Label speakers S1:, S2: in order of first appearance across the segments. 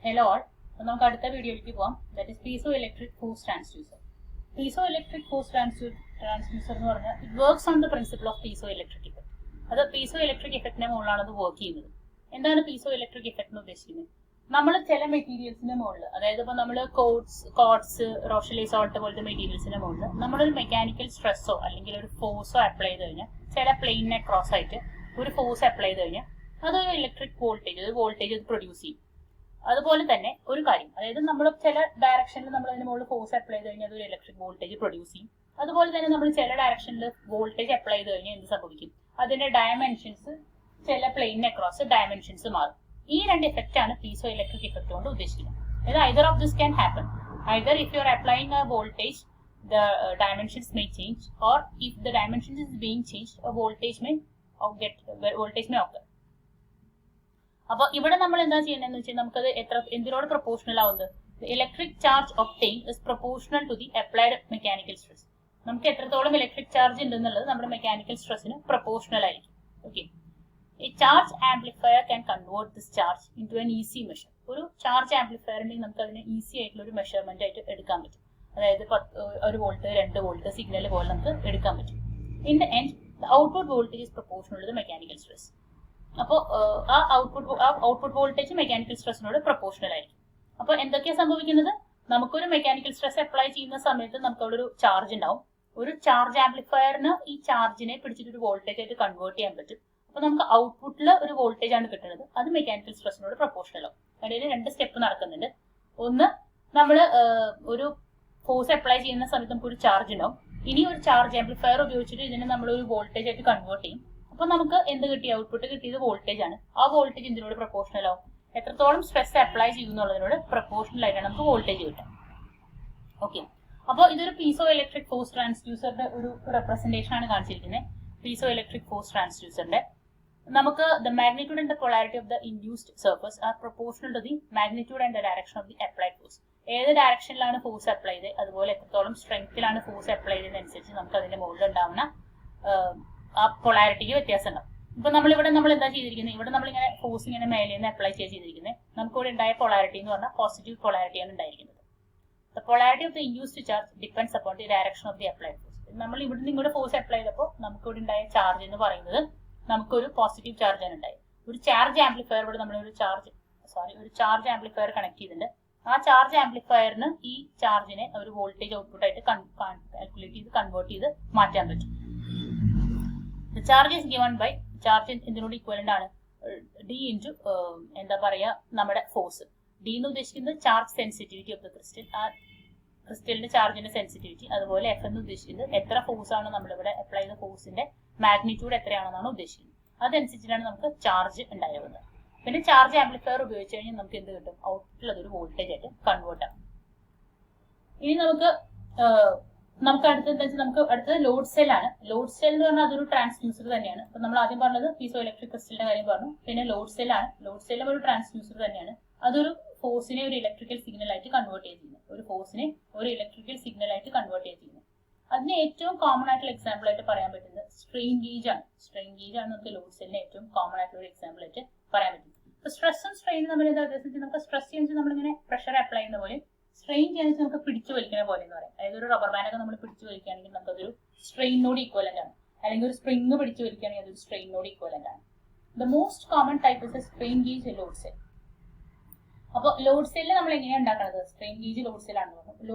S1: Hello all. നമുക്ക് അടുത്ത വീഡിയോയിലേക്ക് പോകാം. That is piezo electric force transducer. Piezo electric force transducer എന്ന് പറഞ്ഞാൽ it works on the principle of piezo electric effect. അത് പീസോ ഇലക്ട്രിക് ഇഫക്റ്റിന്റെ മുകളിലാണ് അത് വർക്ക് ചെയ്യുന്നത്. എന്താണ് പീസോ ഇലക്ട്രിക് ഇഫക്ട് എന്ന് ഉദ്ദേശിക്കുന്നത്? നമ്മൾ ചില മെറ്റീരിയൽസിന്റെ മുകളിൽ, അതായത് ഇപ്പോൾ നമ്മൾ കോഡ്സ് റോഷലി സോൾട്ട് പോലത്തെ മെറ്റീരിയൽസിന്റെ മുകളിൽ നമ്മളൊരു മെക്കാനിക്കൽ സ്ട്രെസ്സോ അല്ലെങ്കിൽ ഒരു ഫോഴ്സോ അപ്ലൈ ചെയ്ത് കഴിഞ്ഞാൽ, ചില പ്ലെയിനെ ക്രോസ് ആയിട്ട് ഒരു ഫോഴ്സ് അപ്ലൈ ചെയ്ത് കഴിഞ്ഞാൽ അതൊരു ഇലക്ട്രിക് വോൾട്ടേജ് പ്രൊഡ്യൂസ് ചെയ്യും. അതുപോലെ തന്നെ ഒരു കാര്യം, അതായത് നമ്മൾ ചില ഡയറക്ഷനിൽ നമ്മൾ അതിന് മുകളിൽ ഫോഴ്സ് അപ്ലൈ ചെയ്ത് കഴിഞ്ഞാൽ അതൊരു ഇലക്ട്രിക് വോൾട്ടേജ് പ്രൊഡ്യൂസ് ചെയ്യും. അതുപോലെ തന്നെ നമ്മൾ ചില ഡയറക്ഷനിൽ വോൾട്ടേജ് അപ്ലൈ ചെയ്ത് കഴിഞ്ഞാൽ എന്ത് സംഭവിക്കും? അതിന്റെ ഡയമെൻഷൻസ്, ചില പ്ലെയിൻ അക്രോസ് ഡയമെൻഷൻസ് മാറും. ഈ രണ്ട് ഇഫക്റ്റ് ആണ് പീസോ ഇലക്ട്രിക് ഇഫക്റ്റ് കൊണ്ട് ഉദ്ദേശിക്കുന്നത്. അതായത് either of this can happen. Either if you are applying A voltage the dimensions may change, or if the dimensions is being changed a voltage may occur. അപ്പോൾ ഇവിടെ നമ്മൾ എന്താ ചെയ്യുന്നതെന്ന് വെച്ചാൽ നമുക്കത് എന്തിനോട് പ്രൊപ്പോർഷണൽ ആവുന്നത്? Electric charge obtained is proportional to the applied mechanical stress. നമുക്ക് എത്രത്തോളം ഇലക്ട്രിക് ചാർജ് ഉണ്ടെന്നുള്ളത് നമ്മുടെ മെക്കാനിക്കൽ സ്ട്രെസ്സിന് പ്രൊപ്പോർഷണൽ ആയിരിക്കും. ഓക്കെ, ഈ charge amplifier can convert this charge into an easy measure. ഒരു ചാർജ് ആംപ്ലിഫയർ ഉണ്ടെങ്കിൽ നമുക്ക് അതിനെ ഈസി ആയിട്ടുള്ള ഒരു മെഷർമെന്റ് ആയിട്ട് എടുക്കാൻ പറ്റും. അതായത് 1 വോൾട്ട് 2 വോൾട്ട് സിഗ്നൽ പോലെ നമുക്ക് എടുക്കാൻ പറ്റും. In the end the output voltage is proportional to the mechanical stress. അപ്പോൾ ആ ഔട്ട്പുട്ട് വോൾട്ടേജ് മെക്കാനിക്കൽ സ്ട്രെസ്സിനോട് പ്രൊപ്പോർഷണൽ ആയിരിക്കും. അപ്പോൾ എന്തൊക്കെയാണ് സംഭവിക്കുന്നത്? നമുക്കൊരു മെക്കാനിക്കൽ സ്ട്രെസ് അപ്ലൈ ചെയ്യുന്ന സമയത്ത് നമുക്ക് അവിടെ ഒരു ചാർജ് ഉണ്ടാവും. ഒരു ചാർജ് ആംപ്ലിഫയറിന് ഈ ചാർജിനെ പിടിച്ചിട്ട് ഒരു വോൾട്ടേജ് ആയിട്ട് കൺവേർട്ട് ചെയ്യാൻ പറ്റും. അപ്പോൾ നമുക്ക് ഔട്ട്പുട്ടിൽ ഒരു വോൾട്ടേജ് ആണ് കിട്ടുന്നത്. അത് മെക്കാനിക്കൽ സ്ട്രെസ്സിനോട് പ്രൊപ്പോർഷണൽ ആവും. അതിൽ 2 സ്റ്റെപ്പ് നടക്കുന്നുണ്ട്. ഒന്ന്, നമ്മൾ ഒരു ഫോഴ്സ് അപ്ലൈ ചെയ്യുന്ന സമയത്ത് നമുക്ക് ഒരു ചാർജ് ഉണ്ടാവും. ഇനി ഒരു ചാർജ് ആംപ്ലിഫയർ ഉപയോഗിച്ചിട്ട് ഇതിനെ നമ്മൾ ഒരു വോൾട്ടേജ് ആയിട്ട് കൺവേർട്ട് ചെയ്യും. അപ്പൊ നമുക്ക് എന്ത് കിട്ടി? ഔട്ട്പുട്ട് കിട്ടിയത് വോൾട്ടേജ് ആണ്. ആ വോൾട്ടേജ് ഇതിനോട് പ്രൊപ്പോർഷണൽ ആവും. എത്രത്തോളം സ്ട്രെസ് അപ്ലൈ ചെയ്യുന്നുള്ളതിനോട് പ്രൊപ്പോർഷണൽ ആയിട്ടാണ് നമുക്ക് വോൾട്ടേജ് കിട്ടുക. ഓക്കെ, അപ്പോൾ ഇതൊരു പീസോ ഇലക്ട്രിക് ഫോഴ്സ് ട്രാൻസ്ഡ്യൂസറിന്റെ ഒരു റെപ്രസെന്റേഷൻ ആണ് കാണിച്ചിരിക്കുന്നത്. പീസോ ഇലക്ട്രിക് ഫോഴ്സ് ട്രാൻസ്ഡ്യൂസറിന്റെ നമുക്ക് the magnitude and the polarity of the induced surface are proportional to the magnitude and the direction of the applied force. ഏത് ഡയറക്ഷനിലാണ് ഫോഴ്സ് അപ്ലൈ ചെയ്ത്, അതുപോലെ എത്രത്തോളം സ്ട്രെങ്ത്തിലാണ് ഫോഴ്സ് അപ്ലൈ ചെയ്തതനുസരിച്ച് നമുക്ക് അതിന്റെ മുകളിൽ ഉണ്ടാവുന്ന ആ പൊളാരിറ്റിക്ക് വ്യത്യാസം ഉണ്ടാവും. ഇപ്പൊ നമ്മൾ എന്താ ചെയ്തിരിക്കുന്നത്? ഇവിടെ നമ്മളിങ്ങനെ ഫോഴ്സ് ഇങ്ങനെ മേലെ നിന്ന് അപ്ലൈ ചെയ്തിരിക്കുന്നത്. നമുക്ക് ഇവിടെ ഉണ്ടായ പൊളാരിറ്റി എന്ന് പറഞ്ഞാൽ പോസിറ്റീവ് പൊളാരിറ്റിയാണ് ഉണ്ടായിരിക്കുന്നത്. The polarity of the induced charge depends upon the direction of the applied force. നമ്മൾ ഇവിടെ നിന്ന് ഇങ്ങോട്ട് ഫോഴ്സ് അപ്ലൈ ചെയ്തപ്പോൾ നമുക്ക് ഇവിടെ ഉണ്ടായ ചാർജ് എന്ന് പറയുന്നത് നമുക്കൊരു പോസിറ്റീവ് ചാർജ് ആണ് ഉണ്ടായത്. ഒരു ചാർജ് ആംപ്ലിഫയർ ഇവിടെ നമ്മളൊരു ചാർജ് ആംപ്ലിഫയർ കണക്ട് ചെയ്തിട്ടുണ്ട്. ആ ചാർജ് ആംപ്ലിഫയറിന് ഈ ചാർജിനെ ഒരു വോൾട്ടേജ് ഔട്ട്പുട്ട് ആയിട്ട് കാൽക്കുലേറ്റ് ചെയ്ത് കൺവേർട്ട് ചെയ്ത് മാറ്റാൻ പറ്റും. Charge is given by, charge എന്തിനോട് ഈക്വലന്റ് ആണ്? ഡി ഇൻറ്റു എന്താ പറയാ, നമ്മുടെ ഫോഴ്സ്. ഡി എന്ന് ഉദ്ദേശിക്കുന്നത് charge sensitivity of the crystal, ആ ക്രിസ്റ്റലിന്റെ ചാർജിന്റെ സെൻസിറ്റിവിറ്റി. അതുപോലെ എഫ് എന്ന് ഉദ്ദേശിക്കുന്നത് എത്ര ഫോഴ്സ് ആണ് നമ്മളിവിടെ അപ്ലൈ ചെയ്ത ഫോഴ്സിന്റെ മാഗ്നിറ്റ്യൂഡ് എത്രയാണെന്നാണ് ഉദ്ദേശിക്കുന്നത്. അതനുസരിച്ചിട്ടാണ് നമുക്ക് ചാർജ് ഉണ്ടായിരുന്നത്. പിന്നെ ചാർജ് ആംപ്ലിഫയർ ഉപയോഗിച്ച് കഴിഞ്ഞാൽ നമുക്ക് എന്ത് കിട്ടും? ഔട്ട്പുട്ടിൽ അതൊരു വോൾട്ടേജ് ആയിട്ട് കൺവേർട്ട് ആവും. ഇനി നമുക്ക് അടുത്തത് ലോഡ് സെൽ ആണ്. ലോഡ് സെൽ എന്ന് പറഞ്ഞാൽ അതൊരു ട്രാൻസ്ഡ്യൂസർ തന്നെയാണ്. അപ്പൊ നമ്മൾ ആദ്യം പറഞ്ഞത് പീസോ ഇലക്ട്രിക് ക്രിസ്റ്റലിന്റെ കാര്യം പറഞ്ഞു. പിന്നെ ലോഡ് സെൽ ആണ്. ലോഡ് സെല്ലും ഒരു ട്രാൻസ്ഡ്യൂസർ തന്നെയാണ്. അതൊരു ഫോഴ്സിനെ ഒരു ഇലക്ട്രിക്കൽ സിഗ്നൽ ആയിട്ട് കൺവേർട്ട് ചെയ്യുന്നത്. അതിന് ഏറ്റവും കോമൺ ആയിട്ടുള്ള എക്സാമ്പിൾ ആയിട്ട് പറയാൻ പറ്റുന്നത് സ്ട്രെയിൻ ഗേജ് ആണ്. നമുക്ക് ലോഡ് സെല്ലിന് ഏറ്റവും കോമൺ ആയിട്ടുള്ള ഒരു എക്സാമ്പിൾ ആയിട്ട് പറയാൻ പറ്റും. ഇപ്പൊ സ്ട്രെസ്സും സ്ട്രെയിനും തമ്മിൽ എന്താ വ്യത്യാസം? നമുക്ക് സ്ട്രെസ് ചെയ്യുന്നത് നമ്മളിങ്ങനെ പ്രഷർ അപ്ലൈ ചെയ്യുന്ന പോലെ, സ്ട്രെയിൻ ചെയ്യുന്നത് നമുക്ക് പിടിച്ചു വലിക്കുന്ന പോലെ എന്ന് പറയാം. അതായത് ഒരു റബ്ബർ ബാൻഡൊക്കെ നമ്മൾ പിടിച്ചു വലിക്കുകയാണെങ്കിൽ നമുക്കതൊരു സ്ട്രെയിനോട് ഈക്വലന്റ് ആണ്. അല്ലെങ്കിൽ ഒരു സ്പ്രിംഗ് പിടിച്ചു വലിക്കുകയാണെങ്കിൽ അതൊരു സ്ട്രെയിനോട് ഈക്വലന്റ് ആണ്. The most common type is strain gauge load cell. അപ്പോൾ ലോഡ് സെല്ല് നമ്മൾ എങ്ങനെയാണ് ഉണ്ടാക്കുന്നത്? സ്ട്രെയിൻ ഗേജ് ലോഡ് സെൽ ആണെന്ന് പറഞ്ഞു.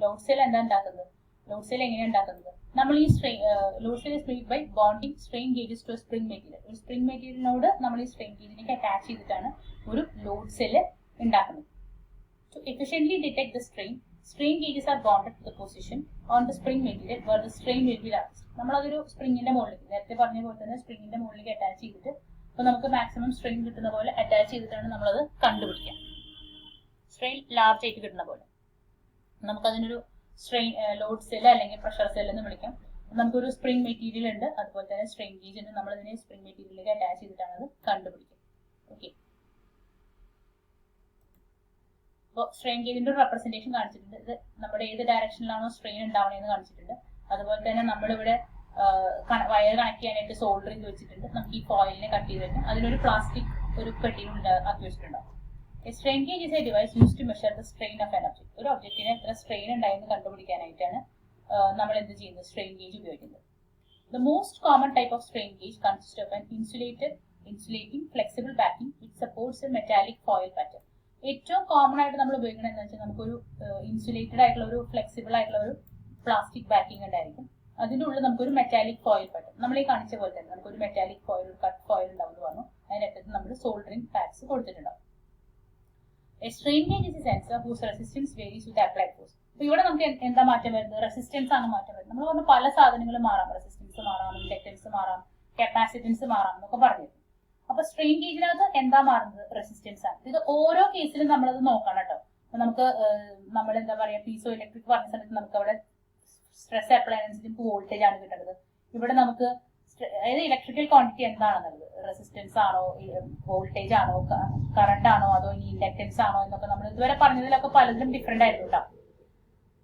S1: ലോഡ് സെൽ എന്താ ഉണ്ടാക്കുന്നത്? ലോഡ് സെൽ എങ്ങനെയാണ് ഉണ്ടാക്കുന്നത്? നമ്മൾ ഈ load cell is made by bonding strain gauges to spring material. ഒരു സ്പ്രിംഗ് മെറ്റീരിയലിനോട് നമ്മൾ ഈ സ്ട്രെയിൻ ഗേജിലേക്ക് അറ്റാച്ച് ചെയ്തിട്ടാണ് ഒരു ലോഡ് സെല്ല് ഉണ്ടാക്കുന്നത്. To efficiently detect the strain gauges are bonded to the position on the spring material where the strain will be largest. നമ്മൾ അതൊരു സ്പ്രിങ്ങിന്റെ മുകളിലേക്ക്, നേരത്തെ പറഞ്ഞ പോലെ തന്നെ സ്പ്രിങ്ങിന്റെ മുകളിലേക്ക് അറ്റാച്ച് ചെയ്തിട്ട്, അപ്പൊ നമുക്ക് മാക്സിമം സ്ട്രെയിൻ കിട്ടുന്ന പോലെ അറ്റാച്ച് ചെയ്തിട്ടാണ് നമ്മളത് കണ്ടുപിടിക്കുക. സ്ട്രെയിൻ ലാർജ് ആയിട്ട് കിട്ടുന്ന പോലെ നമുക്കതിനൊരു ലോഡ് സെൽ അല്ലെങ്കിൽ പ്രഷർ സെൽ എന്ന് വിളിക്കാം. നമുക്കൊരു സ്പ്രിംഗ് മെറ്റീരിയൽ ഉണ്ട്, അതുപോലെ തന്നെ സ്ട്രെയിൻ ഗേജ് ഉണ്ട്. നമ്മളതിനെ സ്പ്രിംഗ് മെറ്റീരിയലിലേക്ക് അറ്റാച്ച് ചെയ്തിട്ടാണ് അത് കണ്ടുപിടിക്കുക. ഓക്കെ, അപ്പോൾ സ്ട്രെയിൻ ഗേജിന്റെ ഒരു റെപ്രസെന്റേഷൻ കാണിച്ചിട്ടുണ്ട്. ഇത് നമ്മുടെ ഏത് ഡയറക്ഷനിലാണോ സ്ട്രെയിൻ ഉണ്ടാവണമെന്ന് കാണിച്ചിട്ടുണ്ട്. അതുപോലെ തന്നെ നമ്മളിവിടെ വയർ കണക്ട് ചെയ്യാനായിട്ട് സോൾഡർ ചെയ്ത് വെച്ചിട്ടുണ്ട്. നമുക്ക് ഈ ഫോയിലിനെ കട്ട് ചെയ്ത് കഴിഞ്ഞാൽ അതിലൊരു പ്ലാസ്റ്റിക് ഒരു പെട്ടിയിൽ ആക്കി വെച്ചിട്ടുണ്ടാവും. A strain gauge is a device used to measure the strain of an object. ഒരു ഒബ്ജക്റ്റിന് എത്ര സ്ട്രെയിൻ ഉണ്ടായെന്ന് കണ്ടുപിടിക്കാനായിട്ടാണ് നമ്മൾ എന്ത് ചെയ്യുന്നത്, സ്ട്രെയിൻ ഗേജ് ഉപയോഗിക്കുന്നത്. The most common type of strain gauge consists of an insulating flexible backing which supports a metallic foil pattern. ഏറ്റവും common ആയിട്ട് നമ്മൾ ഉപയോഗിക്കുന്നത് എന്താ വെച്ചാൽ നമുക്കൊരു ഇൻസുലേറ്റഡ് ആയിട്ടുള്ള ഒരു ഫ്ലെക്സിബിൾ ആയിട്ടുള്ള ഒരു പ്ലാസ്റ്റിക് ബാക്കിംഗ് ഉണ്ടായിരിക്കും. അതിൻ്റെ ഉള്ളിൽ നമുക്കൊരു മെറ്റാലിക് ഫോയിൽ പാറ്റേൺ, നമ്മൾ ഈ കാണിച്ച പോലെ തന്നെ നമുക്കൊരു മെറ്റാലിക് ഫോയിൽ, കട്ട് ഫോയിൽ ഉണ്ടാവും എന്ന് പറഞ്ഞു. അതിനകത്ത് നമ്മൾ സോൾഡറിംഗ് പാഡ്സ് കൊടുത്തിട്ടുണ്ടാവും. A strain gauge is a sensor whose resistance varies with applied force. അപ്പോൾ ഇവിടെ നമുക്ക് എന്താ മാറ്റം വരുന്നത്, റെസിസ്റ്റൻസ് ആണ് മാറ്റം വരുന്നത്. നമ്മൾ പറഞ്ഞ പല സാധനങ്ങളും മാറാം, റെസിസ്റ്റൻസ് മാറാം, ഇൻഡക്റ്റൻസ് മാറാം, കപ്പാസിറ്റൻസ് മാറാം എന്നൊക്കെ പറഞ്ഞിരുന്നു. അപ്പൊ സ്ട്രെയിൻ ഗേജിനകത്ത് എന്താ മാറുന്നത്, റെസിസ്റ്റൻസ് ആണ്. ഇത് ഓരോ കേസിലും നമ്മളത് നോക്കണം കേട്ടോ. നമുക്ക് നമ്മൾ എന്താ പറയാ, പീസോ ഇലക്ട്രിക് പറഞ്ഞ സമയത്ത് നമുക്ക് അവിടെ സ്ട്രെസ് അപ്ലൈ അനുസരിച്ച് വോൾട്ടേജ് ആണ് കിട്ടുന്നത്. ഇവിടെ നമുക്ക് അതായത് ഇലക്ട്രിക്കൽ ക്വാണ്ടിറ്റി എന്താണെന്നുള്ളത്, റെസിസ്റ്റൻസ് ആണോ, വോൾട്ടേജ് ആണോ, കറണ്ട് ആണോ, അതോ ഇനി ഇൻഡക്റ്റൻസ് ആണോ എന്നൊക്കെ നമ്മൾ ഇതുവരെ പറഞ്ഞതിലൊക്കെ പലതിലും ഡിഫറെന്റ് ആയിരുന്നു കേട്ടോ.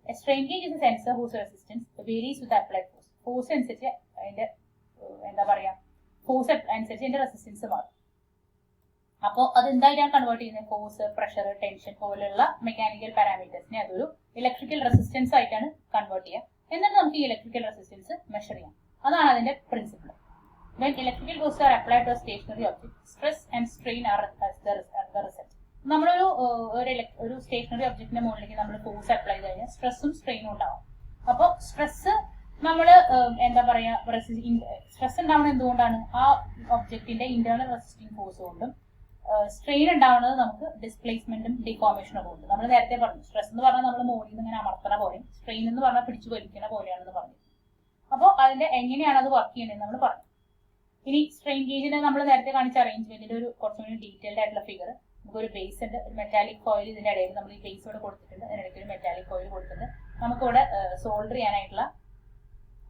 S1: A strain gauge is a sensor whose resistance varies with applied force. Force അനുസരിച്ച് അതിന്റെ എന്താ പറയാ, ഫോഴ്സ് അനുസരിച്ച് അതിന്റെ റെസിസ്റ്റൻസ് മാറും. അപ്പോൾ അതെന്തായിട്ടാണ് കൺവേർട്ട് ചെയ്യുന്നത്, ഫോഴ്സ്, പ്രഷർ, ടെൻഷൻ പോലുള്ള മെക്കാനിക്കൽ പാരാമീറ്റേഴ്സിനെ അതൊരു ഇലക്ട്രിക്കൽ റെസിസ്റ്റൻസ് ആയിട്ടാണ് കൺവേർട്ട് ചെയ്യുക. എന്നിട്ട് നമുക്ക് ഈ ഇലക്ട്രിക്കൽ റെസിസ്റ്റൻസ് മെഷർ ചെയ്യാം. അതാണ് അതിന്റെ principle. When electrical forces are applied to a stationary object, stress and strain are the result. നമ്മളൊരു ഒരു സ്റ്റേഷനറി ഒബ്ജക്റ്റിന്റെ മുകളിലേക്ക് നമ്മൾ ഫോഴ്സ് അപ്ലൈ ചെയ്ത് കഴിഞ്ഞാൽ സ്ട്രെസ്സും സ്ട്രെയിനും ഉണ്ടാവും. അപ്പോൾ സ്ട്രെസ് നമ്മൾ എന്താ പറയാ, സ്ട്രെസ് ഉണ്ടാവുന്നത് എന്തുകൊണ്ടാണ്, ആ ഒബ്ജക്റ്റിന്റെ ഇന്റേണൽ റെസിസ്റ്റിംഗ് ഫോഴ്സ് കൊണ്ടും സ്ട്രെയിൻ ഉണ്ടാവുന്നത് നമുക്ക് ഡിസ്പ്ലേസ്മെന്റും ഡിഫോർമേഷനും കൊണ്ട്. നമ്മൾ നേരത്തെ പറഞ്ഞു, സ്ട്രെസ് എന്ന് പറഞ്ഞാൽ നമ്മൾ മുകളിൽ നിന്ന് ഇങ്ങനെ അമർത്തണ പോലെയും സ്ട്രെയിൻ എന്ന് പറഞ്ഞാൽ പിടിച്ചു വലിക്കണ പോലെയാണെന്ന് പറഞ്ഞു. അപ്പോൾ അതിന്റെ എങ്ങനെയാണ് അത് വർക്ക് ചെയ്യണമെന്ന് നമ്മൾ പറഞ്ഞു. ഇനി സ്ട്രെയിൻ ഗേജിനെ നമ്മൾ നേരത്തെ കാണിച്ച അറേഞ്ച്മെന്റിന്റെ ഒരു കുറച്ചുകൂടി ഡീറ്റെയിൽഡ് ആയിട്ടുള്ള ഫിഗർ. നമുക്കൊരു ബേസ് ഉണ്ട്, ഒരു മെറ്റാലിക് ഫോയിൽ ഇതിന്റെ ഇടയിൽ നമ്മൾ ഈ ബേസ് ഇവിടെ കൊടുത്തിട്ടുണ്ട്, അതിനിടയ്ക്ക് ഒരു മെറ്റാലിക് ഫോയിൽ കൊടുത്തിട്ടുണ്ട്. നമുക്കിവിടെ സോൾഡർ ചെയ്യാനായിട്ടുള്ള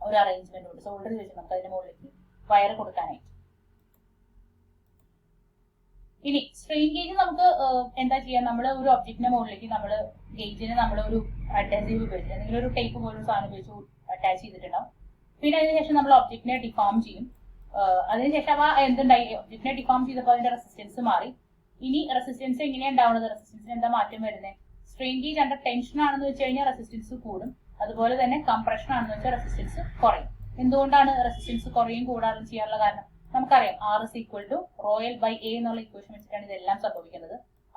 S1: ഒരു അറേഞ്ച്മെന്റ് ഉണ്ട്. സോൾഡർ വെച്ച് നമുക്ക് അതിന്റെ മുകളിലേക്ക് വയർ കൊടുക്കാനായിട്ട്. ഇനി സ്ട്രെയിൻ ഗേജ് നമുക്ക് എന്താ ചെയ്യാം, നമ്മൾ ഒരു ഒബ്ജക്റ്റിന്റെ മുകളിലേക്ക് നമ്മൾ ഗേജിന് നമ്മൾ ഒരു അഡ്ഹസീവ് ഉപയോഗിച്ച് എന്തെങ്കിലും ഒരു ടേപ്പ് പോലൊരു സാധനം ഉപയോഗിച്ച് അറ്റാച്ച് ചെയ്തിട്ടുണ്ടാവും. പിന്നെ അതിനുശേഷം നമ്മൾ ഒബ്ജക്റ്റിനെ ഡിഫോം ചെയ്യും. അതിനുശേഷം ആ എന്തുണ്ടായി, ഒബ്ജക്റ്റിനെ ഡിഫോം ചെയ്തപ്പോൾ അതിന്റെ റെസിസ്റ്റൻസ് മാറി. ഇനി റെസിസ്റ്റൻസ് എങ്ങനെയാണ് ഉണ്ടാവുന്നത്, റെസിസ്റ്റൻസിന് എന്താ മാറ്റം വരുന്നത്, സ്ട്രെയിൻ ഗേജ് അണ്ടർ ടെൻഷൻ ആണെന്ന് വെച്ച് കഴിഞ്ഞാൽ റെസിസ്റ്റൻസ് കൂടും. അതുപോലെ തന്നെ കംപ്രഷൻ ആണെന്ന് വെച്ചാൽ റെസിസ്റ്റൻസ് കുറയും. എന്തുകൊണ്ടാണ് റെസിസ്റ്റൻസ് കുറയും കൂടാതെ ചെയ്യാനുള്ള കാരണം, നമുക്കറിയാം R is equal to rho L by A എന്നുള്ള ഇക്വേഷൻ വെച്ചിട്ടാണ് ഇതെല്ലാം സംഭവിക്കുന്നത്.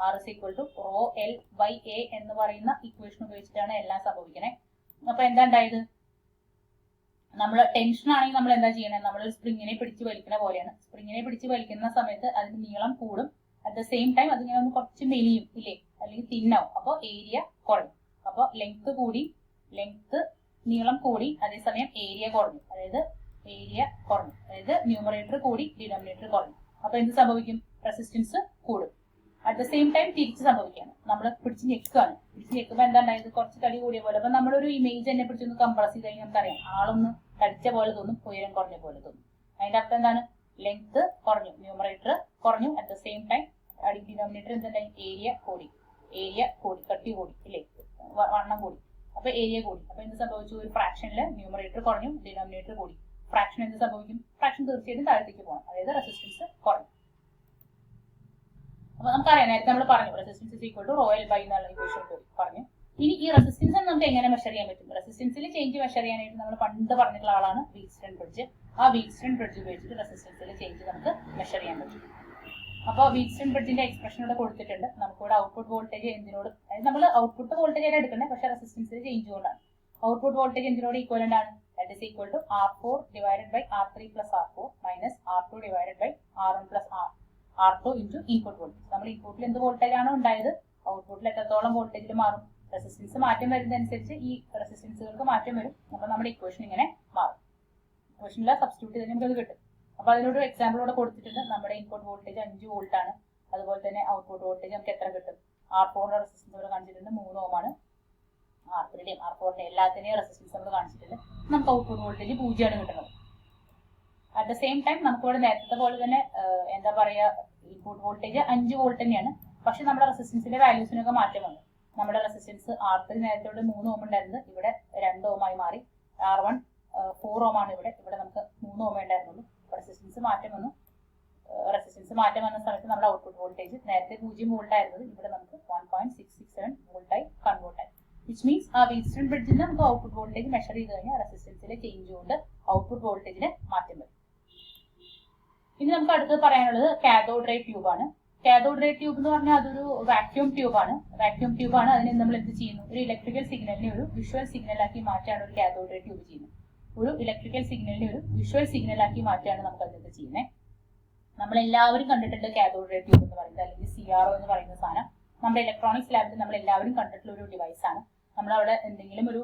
S1: R is equal to rho L by A എന്ന് പറയുന്ന ഇക്വേഷൻ ഉപയോഗിച്ചിട്ടാണ് എല്ലാം സംഭവിക്കുന്നത്. അപ്പൊ എന്താ ഉണ്ടായത്, നമ്മൾ ടെൻഷൻ ആണെങ്കിൽ നമ്മൾ എന്താ ചെയ്യണത്, നമ്മൾ സ്പ്രിങ്ങിനെ പിടിച്ച് വലിക്കുന്ന പോലെയാണ്. സ്പ്രിങ്ങിനെ പിടിച്ച് വലിക്കുന്ന സമയത്ത് അതിന് നീളം കൂടും, അറ്റ് ദ സെയിം ടൈം അതിങ്ങനെ ഒന്ന് കുറച്ച് മെലിയും ഇല്ലേ, അല്ലെങ്കിൽ തിന്നാവും. അപ്പോൾ ഏരിയ കുറയും. അപ്പോൾ ലെങ്ത് കൂടി, നീളം കൂടി, അതേസമയം ഏരിയ കുറഞ്ഞു. അതായത് ഏരിയ കുറഞ്ഞു, അതായത് ന്യൂമറേറ്റർ കൂടി, ഡിനോമിനേറ്റർ കുറഞ്ഞു. അപ്പൊ എന്ത് സംഭവിക്കും, റെസിസ്റ്റൻസ് കൂടും. അറ്റ് ദ സെയിം ടൈം തിരിച്ച് സംഭവിക്കുകയാണ്, നമ്മൾ പിടിച്ച് ഞെക്കുകയാണ്. പിടിച്ച് ഞെക്കുമ്പോൾ എന്താ ഉണ്ടായത്, കുറച്ച് തടി കൂടിയ പോലെ. അപ്പൊ നമ്മളൊരു ഇമേജ് തന്നെ പിടിച്ചൊന്ന് കംപ്രസ് ചെയ്ത് കഴിഞ്ഞാൽ നമുക്കറിയാം, ആളൊന്ന് തടിച്ച പോലെ തോന്നും, ഉയരം കുറഞ്ഞ പോലെ തോന്നും. അതിന്റെ അർത്ഥം എന്താണ്, ലെങ്ത് കുറഞ്ഞു, ന്യൂമറേറ്റർ കുറഞ്ഞു, at the same time denominator എന്തുണ്ടായി, ഏരിയ കൂടി, കട്ടി കൂടി ഇല്ലേ, വണ്ണം കൂടി. അപ്പൊ ഏരിയ കൂടി. അപ്പൊ എന്ത് സംഭവിച്ചു, ഒരു ഫ്രാക്ഷനിൽ ന്യൂമറേറ്റർ കുറഞ്ഞു, ഡിനോമിനേറ്റർ കൂടി. ഫ്രാക്ഷൻ എന്ത് സംഭവിക്കും, ഫ്രാക്ഷൻ തീർച്ചയായിട്ടും താഴത്തേക്ക് പോകണം, അതായത് റെസിസ്റ്റൻസ് കുറഞ്ഞു. അപ്പൊ നമുക്കറിയാം, നേരത്തെ നമ്മൾ പറഞ്ഞു resistance is equal to rho L by എന്നുള്ള ഇക്വേഷൻ പറഞ്ഞു. ഇനി ഈ റെസിസ്റ്റൻസ് നമുക്ക് എങ്ങനെ മെഷർ ചെയ്യാൻ പറ്റും, റെസിസ്റ്റൻസിൽ ചേഞ്ച് മെഷർ ചെയ്യാനായിട്ട് നമ്മൾ പണ്ട് പറഞ്ഞിട്ടുള്ള ആളാണ് വീറ്റ്സ്റ്റൺ ബ്രിഡ്ജ്. ആ വീറ്റ്സ്റ്റൺ ബ്രിഡ്ജ് ഉപയോഗിച്ചിട്ട് റെസിസ്റ്റൻസിൽ ചേഞ്ച് നമുക്ക് മെഷർ ചെയ്യാൻ പറ്റും. അപ്പോൾ വീറ്റ്സ്റ്റൺ ബ്രിഡ്ജിന്റെ എക്സ്പ്രഷൻ ഇവിടെ കൊടുത്തിട്ടുണ്ട്. നമുക്കിവിടെ ഔട്ട്പുട്ട് വോൾട്ടേജ് എന്തിനോട്, അതായത് നമ്മൾ ഔട്ട്പുട്ട് വോൾട്ടേജ് ആയിട്ട് എടുക്കുന്നത്, പക്ഷേ റെസിസ്റ്റൻസിൽ ചേഞ്ച് കൊണ്ടാണ്. ഔട്ട്പുട്ട് വോൾട്ടേജ് എന്തിനോട് ഈക്വലന്റ് ആണ്, that is equal to R4 divided by R3 plus R4 minus R2 divided by R1 plus R2 into input voltage. നമ്മൾ ഇൻപുട്ടിൽ എന്ത് വോൾട്ടേജ് ആണോ ഉണ്ടായത്, ഔട്ട്പുട്ടിൽ എത്രത്തോളം വോൾട്ടേജിൽ മാറും, റെസിസ്റ്റൻസ് മാറ്റം വരുന്നതനുസരിച്ച് ഈ റെസിസ്റ്റൻസുകൾക്ക് മാറ്റം വരും. അപ്പോൾ നമ്മുടെ ഇക്വേഷൻ ഇങ്ങനെ മാറും. ഇക്വേഷനിൽ സബ്സ്റ്റിറ്റ്യൂട്ട് ചെയ്ത് നമുക്ക് അത് കിട്ടും. അപ്പോൾ അതിനോട് എക്സാമ്പിൾ ഇവിടെ കൊടുത്തിട്ടുണ്ട്. നമ്മുടെ ഇൻപുട്ട് വോൾട്ടേജ് 5 വോൾട്ട് ആണ്. അതുപോലെ തന്നെ ഔട്ട്പുട്ട് വോൾട്ടേജ് നമുക്ക് എത്ര കിട്ടും, R4 റെസിസ്റ്റൻസ് ഇവിടെ കാണിച്ചിട്ടുണ്ട് 3 ഓം ആണ്. R3യുടെയും R4ന്റെ എല്ലാത്തിനെയും റെസിസ്റ്റൻസ് നമ്മൾ കാണിച്ചിട്ടുണ്ട്. നമുക്ക് ഔട്ട്പുട്ട് വോൾട്ടേജ് 0 ആണ് കിട്ടുന്നത്. അറ്റ് ദ സെയിം ടൈം നമുക്കിവിടെ നേരത്തെ പോലെ തന്നെ എന്താ പറയുക, ഇൻപുട്ട് വോൾട്ടേജ് 5 വോൾട്ട് തന്നെയാണ്. പക്ഷെ നമ്മുടെ റെസിസ്റ്റൻസിന്റെ വാല്യൂസിനൊക്കെ മാറ്റം വന്നു. നമ്മുടെ റെസിസ്റ്റൻസ് R3 നേരത്തെ ഇവിടെ 3 ഓം ഉണ്ടായിരുന്നത്, ഇവിടെ 2 ഓമായി മാറി. R1 4 ഓം ആണ്, ഇവിടെ നമുക്ക് 3 ഓമേ ഉണ്ടായിരുന്നുള്ളൂ. റെസിസ്റ്റൻസ് മാറ്റം വന്നു. റെസിസ്റ്റൻസ് മാറ്റം വന്ന സമയത്ത് നമ്മുടെ ഔട്ട്പുട്ട് വോൾട്ടേജ് നേരത്തെ 0 വോൾട്ട് ആയിരുന്നത് ഇവിടെ നമുക്ക് 1.667 വോൾട്ടായി കൺവേർട്ട് ആയി. വിച്ച് മീൻസ് ആ വീറ്റ്സ്റ്റോൺ ബ്രിഡ്ജിൽ നമുക്ക് ഔട്ട്പുട്ട് വോൾട്ടേജ് മെഷർ ചെയ്ത് കഴിഞ്ഞാൽ റെസിസ്റ്റൻസിലെ ചേഞ്ച് കൊണ്ട് ഔട്ട്പുട്ട് വോൾട്ടേജിന് മാറ്റം വരും. ഇനി നമുക്ക് അടുത്തത് പറയാനുള്ളത് കാഥോഡ് റേ ട്യൂബ് ആണ്. കാഥോഡ് റേ ട്യൂബ് എന്ന് പറഞ്ഞാൽ അതൊരു വാക്യൂം ട്യൂബാണ്. വാക്യൂം ട്യൂബാണ്. അതിന് നമ്മൾ എന്ത് ചെയ്യുന്നു? ഒരു ഇലക്ട്രിക്കൽ സിഗ്നലിനെ ഒരു വിഷ്വൽ സിഗ്നലാക്കി മാറ്റാണ് ഒരു കാഥോഡ് റേ ട്യൂബ് ചെയ്യുന്നത്. ഒരു ഇലക്ട്രിക്കൽ സിഗ്നലിനെ ഒരു വിഷ്വൽ സിഗ്നലാക്കി മാറ്റാണ് നമുക്ക് അതിനകത്ത് ചെയ്യുന്നത്. നമ്മളെല്ലാവരും കണ്ടിട്ടുണ്ട് കാഥോഡ് റേ ട്യൂബ് എന്ന് പറയുന്നത്, അല്ലെങ്കിൽ CRO എന്ന് പറയുന്ന സാധനം. നമ്മുടെ ഇലക്ട്രോണിക്സ് ലാബിൽ നമ്മൾ എല്ലാവരും കണ്ടിട്ടുള്ള ഒരു ഡിവൈസ് ആണ്. നമ്മളവിടെ എന്തെങ്കിലും ഒരു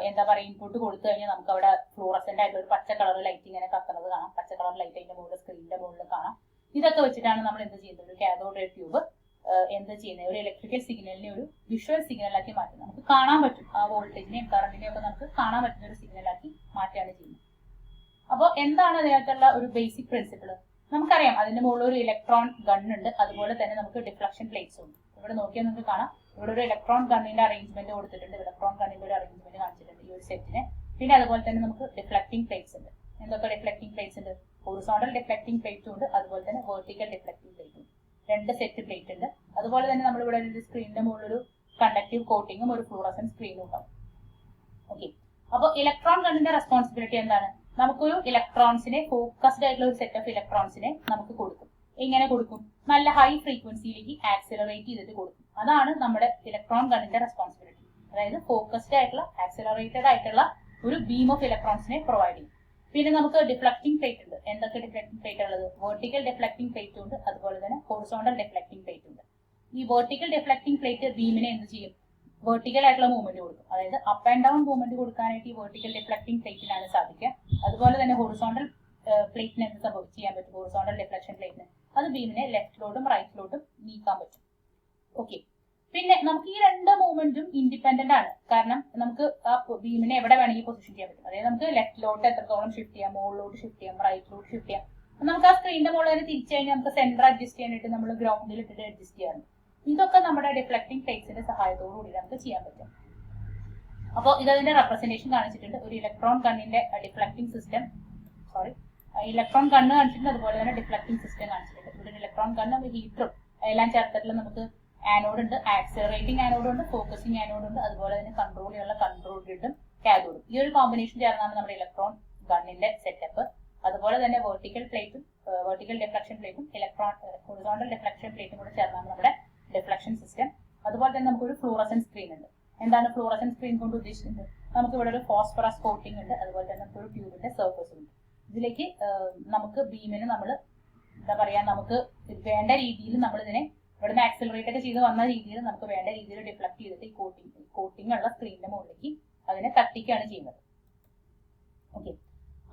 S1: എന്താ പറയുക ഇൻപുട്ട് കൊടുത്തു കഴിഞ്ഞാൽ നമുക്ക് അവിടെ ഫ്ലൂറസെന്റ് ആയിട്ടുള്ള ഒരു പച്ച കളർ ലൈറ്റ് ഇങ്ങനെ കത്തുന്നത് കാണാം. പച്ച കളർ ലൈറ്റ് അതിന്റെ മുകളിൽ സ്ക്രീനിന്റെ മുകളിൽ കാണാം. ഇതൊക്കെ വെച്ചിട്ടാണ് നമ്മൾ എന്ത് ചെയ്യുന്നത്? ഒരു കാഥോഡ് റേ ട്യൂബ് എന്ത് ചെയ്യുന്നത്? ഒരു ഇലക്ട്രിക്കൽ സിഗ്നലിനെ ഒരു വിഷ്വൽ സിഗ്നലാക്കി മാറ്റുന്നത്. നമുക്ക് കാണാൻ പറ്റും, ആ വോൾട്ടേജിനെയും കറണ്ടിനെയും ഒക്കെ നമുക്ക് കാണാൻ പറ്റുന്ന ഒരു സിഗ്നലാക്കി മാറ്റാണ് ചെയ്യുന്നത്. അപ്പോൾ എന്താണ് അതിനകത്തുള്ള ഒരു ബേസിക് പ്രിൻസിപ്പിൾ? നമുക്കറിയാം അതിന്റെ മുകളിൽ ഒരു ഇലക്ട്രോൺ ഗൺ ഉണ്ട്. അതുപോലെ തന്നെ നമുക്ക് ഡിഫ്ലക്ഷൻ പ്ലേറ്റ്സും ഉണ്ട്. ഇവിടെ നോക്കിയാൽ നിങ്ങൾക്ക് കാണാം, ഇവിടെ ഒരു ഇലക്ട്രോൺ ഗണ്ണിന്റെ അറേഞ്ച്മെന്റ് കൊടുത്തിട്ടുണ്ട്. ഇലക്ട്രോൺ ഗണ്ണിന്റെ ഒരു അറേഞ്ച്മെന്റ് കാണിച്ചിട്ടുണ്ട് ഈ ഒരു സെറ്റിനെ. പിന്നെ അതുപോലെ തന്നെ നമുക്ക് ഡിഫ്ലക്റ്റിംഗ് പ്ലേറ്റ്സ് ഉണ്ട്. എന്തൊക്കെ ഡിഫ്ലക്റ്റിംഗ് പ്ലേറ്റ്സ് ഉണ്ട്? ഹൊറിസോണ്ടൽ ഡിഫ്ലക്റ്റിംഗ് പ്ലേറ്റും ഉണ്ട്, അതുപോലെ തന്നെ വെർട്ടിക്കൽ ഡിഫ്ലക്റ്റിംഗ് പ്ലേറ്റും. 2 സെറ്റ് പ്ലേറ്റ് ഉണ്ട്. അതുപോലെ തന്നെ നമ്മളിവിടെ ഒരു സ്ക്രീനിന്റെ മുകളിൽ ഒരു കണ്ടക്റ്റീവ് കോട്ടിങ്ങും ഒരു ഫ്ലൂറസെന്റ് സ്ക്രീനും ഉണ്ടാവും. ഓക്കെ, അപ്പോൾ ഇലക്ട്രോൺ ഗണ്ണിന്റെ റെസ്പോൺസിബിലിറ്റി എന്താണ്? നമുക്കൊരു ഇലക്ട്രോൺസിനെ ഫോക്കസ്ഡ് ആയിട്ടുള്ള ഒരു സെറ്റ് ഓഫ് ഇലക്ട്രോൺസിനെ നമുക്ക് കൊടുക്കും. എങ്ങനെ കൊടുക്കും? നല്ല ഹൈ ഫ്രീക്വൻസിയിലേക്ക് ആക്സിലറേറ്റ് ചെയ്തിട്ട് കൊടുക്കും. അതാണ് നമ്മുടെ ഇലക്ട്രോൺ ഗണ്ണിന്റെ റെസ്പോൺസിബിലിറ്റി. അതായത് ഫോക്കസ്ഡ് ആയിട്ടുള്ള ആക്സിലറേറ്റഡ് ആയിട്ടുള്ള ഒരു ബീം ഓഫ് ഇലക്ട്രോൺസിനെ പ്രൊവൈഡ് ചെയ്യും. പിന്നെ നമുക്ക് ഡിഫ്ലക്റ്റിംഗ് പ്ലേറ്റ് ഉണ്ട്. എന്തൊക്കെ ഡിഫ്ലക്റ്റിംഗ് പ്ലേറ്റ് ഉള്ളത്? വെർട്ടിക്കൽ ഡിഫ്ലക്റ്റിംഗ് പ്ലേറ്റ് ഉണ്ട്, അതുപോലെ തന്നെ ഹൊറിസോണ്ടൽ ഡിഫ്ലക്റ്റിംഗ് പ്ലേറ്റ് ഉണ്ട്. ഈ വെർട്ടിക്കൽ ഡിഫ്ലക്റ്റിംഗ് പ്ലേറ്റ് ബീമിനെ എന്ത് ചെയ്യും? വെർട്ടിക്കൽ ആയിട്ടുള്ള മൂവ്മെന്റ് കൊടുക്കും. അതായത് അപ്പ് ആൻഡ് ഡൗൺ മൂവ്മെന്റ് കൊടുക്കാനായിട്ട് ഈ വെർട്ടിക്കൽ ഡിഫ്ലക്റ്റിംഗ് പ്ലേറ്റിനാണ് സാധിക്കുക. അതുപോലെ തന്നെ ഹൊറിസോണ്ടൽ പ്ലേറ്റിന് എന്ത് ചെയ്യാൻ പറ്റും? ഹൊറിസോണ്ടൽ ഡിഫ്ലക്ഷൻ പ്ലേറ്റിന് അത് ബീമിനെ ലെഫ്റ്റിലോട്ടും റൈറ്റിലോട്ടും നീക്കാൻ പറ്റും. ഓക്കെ, പിന്നെ നമുക്ക് ഈ 2 മൂവ്മെന്റും ഇൻഡിപെൻഡന്റ് ആണ്. കാരണം നമുക്ക് ആ ബീമിനെ എവിടെ വേണമെങ്കിൽ പൊസിഷൻ ചെയ്യാൻ പറ്റും. അതായത് നമുക്ക് ലെഫ്റ്റിലോട്ട് എത്രത്തോളം ഷിഫ്റ്റ് ചെയ്യാം, മുകളിലോട്ട് ഷിഫ്റ്റ് ചെയ്യാം, റൈറ്റിലോട്ട് ഷിഫ്റ്റ് ചെയ്യാം. നമുക്ക് ആ സ്ക്രീനിന്റെ മുകളിൽ തന്നെ തിരിച്ചു കഴിഞ്ഞാൽ നമുക്ക് സെന്റർ അഡ്ജസ്റ്റ് ചെയ്യാനായിട്ട് നമ്മൾ ഗ്രൗണ്ടിൽ ഇട്ടിട്ട് അഡ്ജസ്റ്റ് ചെയ്യാറുണ്ട്. ഇതൊക്കെ നമ്മുടെ ഡിഫ്ലക്റ്റിംഗ് പ്ലേറ്റ്സിന്റെ സഹായത്തോടു കൂടി നമുക്ക് ചെയ്യാൻ പറ്റും. അപ്പോൾ ഇതിന്റെ റെപ്രസെന്റേഷൻ കാണിച്ചിട്ടുണ്ട്. ഒരു ഇലക്ട്രോൺ ഗണ്ണിന്റെ ഡിഫ്ലക്റ്റിംഗ് സിസ്റ്റം, ഇലക്ട്രോൺ ഗണ്ണ് കാണിച്ചിട്ടുണ്ട്, അതുപോലെ തന്നെ ഡിഫ്ലക്റ്റിംഗ് സിസ്റ്റം കാണിച്ചിട്ടുണ്ട്. ഇവിടെ ഒരു ഇലക്ട്രോൺ ഗണ്ണ്, ഹീറ്ററും എല്ലാം ചേർത്തിട്ടുള്ള നമുക്ക് ആനോഡ് ഉണ്ട്, ആക്സിലറേറ്റിംഗ് ആനോഡ് ഉണ്ട്, ഫോക്കസിംഗ് ആനോഡ് ഉണ്ട്, അതുപോലെ തന്നെ കൺട്രോൾ ചെയ്യാനുള്ള കൺട്രോൾ ഗ്രിഡും കാഥോഡും. ഈ ഒരു കോമ്പിനേഷൻ ചേർന്നാണ് നമ്മുടെ ഇലക്ട്രോൺ ഗണ്ണിന്റെ സെറ്റപ്പ്. അതുപോലെ തന്നെ വെർട്ടിക്കൽ പ്ലേറ്റും വെർട്ടിക്കൽ ഡിഫ്ലക്ഷൻ പ്ലേറ്റും ഹൊറിസോണ്ടൽ ഡിഫ്ലക്ഷൻ പ്ലേറ്റും കൂടെ ചേർന്നാണ് നമ്മുടെ ഡിഫ്ലക്ഷൻ സിസ്റ്റം. അതുപോലെ തന്നെ നമുക്കൊരു ഫ്ലൂറസെന്റ് സ്ക്രീൻ ഉണ്ട്. എന്താണ് ഫ്ലൂറസെന്റ് സ്ക്രീൻ കൊണ്ട് ഉദ്ദേശിക്കുന്നത്? നമുക്ക് ഇവിടെ ഒരു ഫോസ്ഫറസ് കോട്ടിംഗ് ഉണ്ട്, അതുപോലെ തന്നെ നമുക്കൊരു ട്യൂബിന്റെ സർഫസ് ഉണ്ട്. ഇതിലേക്ക് നമുക്ക് ബീമിന് നമ്മൾ എന്താ പറയാ, നമുക്ക് വേണ്ട രീതിയിൽ നമ്മൾ ഇതിനെ ഇവിടുന്ന് ആക്സിലറേറ്റ് ഒക്കെ ചെയ്ത് വന്ന രീതിയിൽ നമുക്ക് വേണ്ട രീതിയിൽ ഡിഫ്ലക്ട് ചെയ്തിട്ട് ഈ കോട്ടിംഗ് ഉള്ള സ്ക്രീനിന്റെ മുകളിലേക്ക് അതിനെ തട്ടിക്കുകയാണ് ചെയ്യുന്നത്. ഓക്കെ,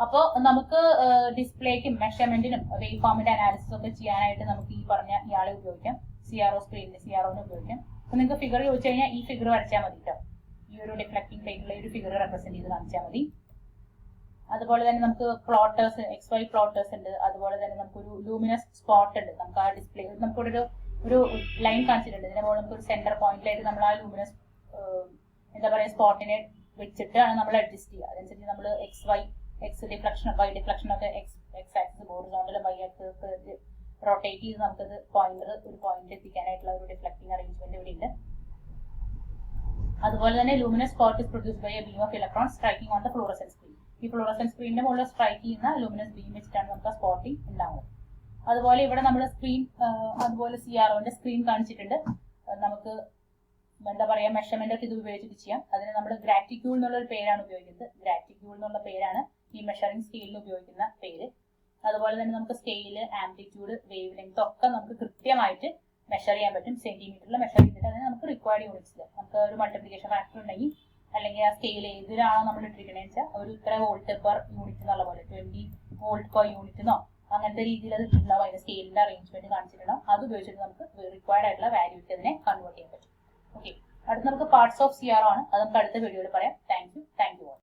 S1: അപ്പോൾ നമുക്ക് ഡിസ്പ്ലേക്കും മെഷർമെന്റിനും വേവ് ഫോമിന്റെ അനാലിസിസ് ഒക്കെ ചെയ്യാനായിട്ട് നമുക്ക് ഈ പറഞ്ഞ ഇയാളെ ഉപയോഗിക്കാം. CROനെ ഉപയോഗിക്കാം. അപ്പൊ നിങ്ങൾക്ക് ഫിഗർ ചോദിച്ചു കഴിഞ്ഞാൽ ഈ ഫിഗർ വരച്ചാൽ മതി കേട്ടോ. ഈ ഒരു ഡിഫ്ലക്റ്റിംഗ് പ്ലേറ്റുള്ള ഒരു ഫിഗർ റെപ്രസെന്റ് ചെയ്ത് കാണിച്ചാൽ മതി. അതുപോലെ തന്നെ നമുക്ക് പ്ലോട്ടേഴ്സ്, XY പ്ലോട്ടേഴ്സ് ഉണ്ട്. അതുപോലെ തന്നെ നമുക്കൊരു ലൂമിനസ് സ്പോട്ട് ഉണ്ട്. നമുക്ക് ആ ഡിസ്പ്ലേ നമുക്കിവിടെ ഒരു ലൈൻ കാണിച്ചിട്ടുണ്ട്. ഇതിന്റെ മുകളിൽ നമുക്ക് ഒരു സെന്റർ പോയിന്റിലായിട്ട് നമ്മൾ ആ ലൂമിനസ് എന്താ പറയുക സ്പോട്ടിനെ വെച്ചിട്ടാണ് നമ്മൾ അഡ്ജസ്റ്റ് ചെയ്യുക. അതനുസരിച്ച് നമ്മൾ X ഡിഫ്ലക്ഷൻ, Y ഡിഫ്ലക്ഷൻ ഒക്കെ X axis, horizontal Y axis rotate ചെയ്ത് നമുക്കത് ഒരു പോയിന്റ് എത്തിക്കാനായിട്ടുള്ള ഒരു ഡിഫ്ലക്റ്റിംഗ് അറേഞ്ച്മെന്റ് ഇവിടെ ഉണ്ട്. അതുപോലെ തന്നെ luminous spot is produced by a beam of electron striking on the fluorescent screen. ഈ ഫ്ലൂറസെന്റ് സ്ക്രീനിന്റെ മുകളിൽ സ്ട്രൈക്ക് ചെയ്യുന്ന ലൂമിനസ് ബീം വെച്ചിട്ടാണ് നമുക്ക് ആ സ്പോട്ടിംഗ് ഉണ്ടാവുന്നത്. അതുപോലെ ഇവിടെ നമ്മൾ സ്ക്രീൻ, അതുപോലെ CROന്റെ സ്ക്രീൻ കാണിച്ചിട്ടുണ്ട്. നമുക്ക് എന്താ പറയാ മെഷർമെന്റ് ഒക്കെ ഇത് ഉപയോഗിച്ചിട്ട് ചെയ്യാം. അതിന് നമ്മൾ ഗ്രാറ്റിക്യൂൾ എന്നുള്ള ഒരു പേരാണ് ഉപയോഗിക്കുന്നത്. ഗ്രാറ്റിക്യൂൾ എന്നുള്ള പേരാണ് ഈ മെഷറിംഗ് സ്കെയിലിൽ ഉപയോഗിക്കുന്ന പേര്. അതുപോലെ തന്നെ നമുക്ക് സ്കെയില്, ആംപ്ലിറ്റ്യൂഡ്, വേവ് ലെങ്ത് ഒക്കെ നമുക്ക് കൃത്യമായിട്ട് മെഷർ ചെയ്യാൻ പറ്റും. സെന്റിമീറ്ററിൽ മെഷർ ചെയ്തിട്ട് അതിന് നമുക്ക് റിക്വയർഡ് യൂണിറ്റ്സിൽ നമുക്ക് ഒരു മൾട്ടിപ്ലിക്കേഷൻ ഫാക്ടർ ഉണ്ടെങ്കിൽ, അല്ലെങ്കിൽ ആ സ്കെയിൽ ഏതിലാണോ നമ്മൾ ഇട്ടിരിക്കണമെന്ന് വെച്ചാൽ ഒരു ഇത്ര വോൾട്ട് പെർ യൂണിറ്റ് എന്നുള്ള പോലെ 20 വോൾട്ട് പെർ യൂണിറ്റിനോ അങ്ങനത്തെ രീതിയിൽ അത് ഇട്ടുണ്ടാവും. അതിന്റെ സ്കെയിലിന്റെ അറേഞ്ച്മെന്റ് കാണിച്ചിട്ടുണ്ടാവും. അത് ഉപയോഗിച്ചിട്ട് നമുക്ക് റിക്വയർഡ് ആയിട്ടുള്ള വാല്യൂക്ക് അതിനെ കൺവേർട്ട് ചെയ്യാൻ പറ്റും. ഓക്കെ, അടുത്ത് നമുക്ക് പാർട്സ് ഓഫ് CRO ആണ്. അത് നമുക്ക് അടുത്ത വീഡിയോയിൽ പറയാം. Thank you.